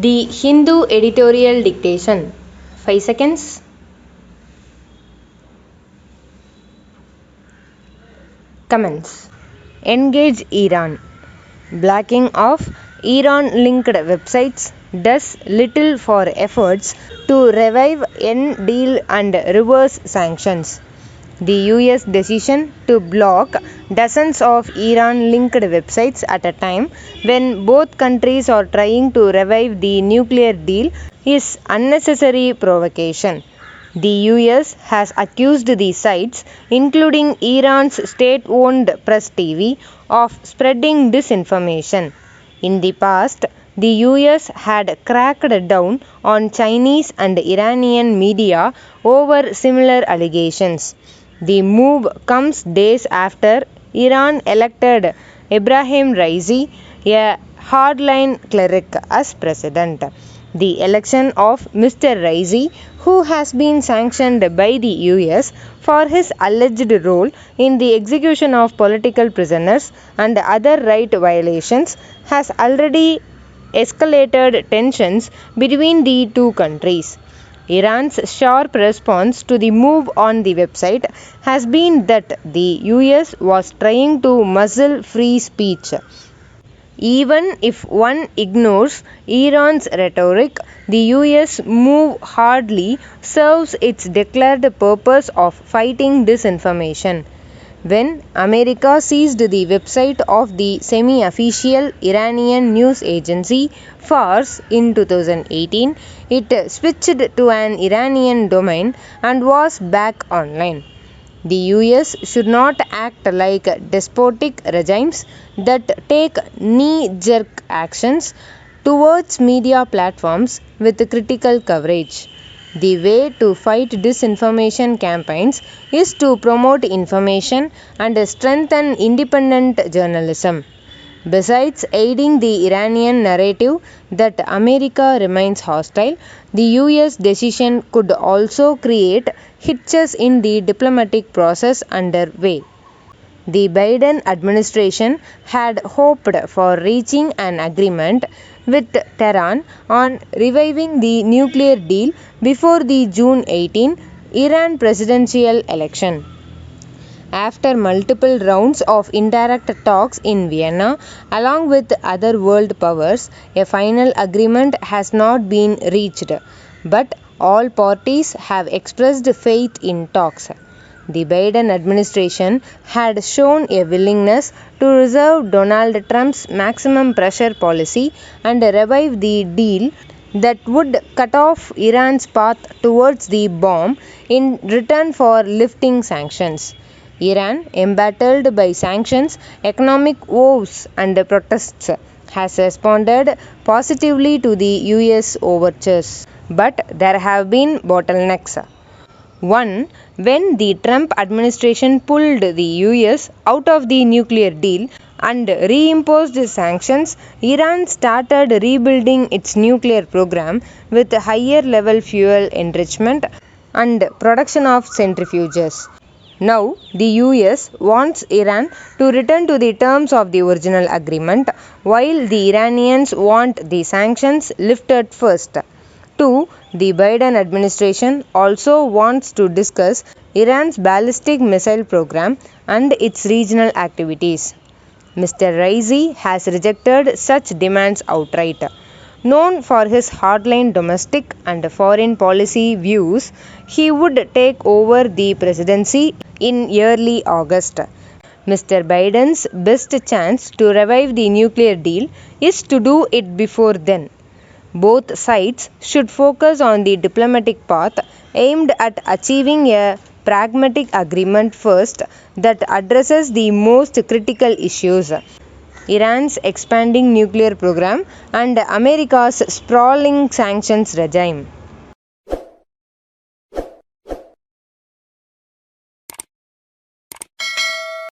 The Hindu Editorial Dictation. 5 seconds. Comments. Engage Iran. Blocking of Iran-linked websites does little for efforts to revive end deal and reverse sanctions. The US decision to block dozens of Iran-linked websites at a time when both countries are trying to revive the nuclear deal is unnecessary provocation. The US has accused the sites, including Iran's state-owned Press TV, of spreading disinformation. In the past, the US had cracked down on Chinese and Iranian media over similar allegations. The move comes days after Iran elected Ebrahim Raisi, a hardline cleric, as president. The election of Mr. Raisi, who has been sanctioned by the US for his alleged role in the execution of political prisoners and other right violations, has already escalated tensions between the two countries. Iran's sharp response to the move on the website has been that the US was trying to muzzle free speech. Even if one ignores Iran's rhetoric, the US move hardly serves its declared purpose of fighting disinformation. When America seized the website of the semi-official Iranian news agency Fars in 2018, it switched to an Iranian domain and was back online. The US should not act like despotic regimes that take knee-jerk actions towards media platforms with critical coverage. The way to fight disinformation campaigns is to promote information and strengthen independent journalism. Besides aiding the Iranian narrative that America remains hostile, the US decision could also create hitches in the diplomatic process underway. The Biden administration had hoped for reaching an agreement with Tehran on reviving the nuclear deal before the June 18 Iran presidential election. After multiple rounds of indirect talks in Vienna, along with other world powers, a final agreement has not been reached. But all parties have expressed faith in talks. The Biden administration had shown a willingness to reserve Donald Trump's maximum pressure policy and revive the deal that would cut off Iran's path towards the bomb in return for lifting sanctions. Iran, embattled by sanctions, economic woes and protests, has responded positively to the US overtures. But there have been bottlenecks. 1. When the Trump administration pulled the US out of the nuclear deal and reimposed sanctions, Iran started rebuilding its nuclear program with higher level fuel enrichment and production of centrifuges. Now, the US wants Iran to return to the terms of the original agreement, while the Iranians want the sanctions lifted first. 2. The Biden administration also wants to discuss Iran's ballistic missile program and its regional activities. Mr. Raisi has rejected such demands outright. Known for his hardline domestic and foreign policy views, he would take over the presidency in early August. Mr. Biden's best chance to revive the nuclear deal is to do it before then. Both sides should focus on the diplomatic path aimed at achieving a pragmatic agreement first that addresses the most critical issues: Iran's expanding nuclear program and America's sprawling sanctions regime.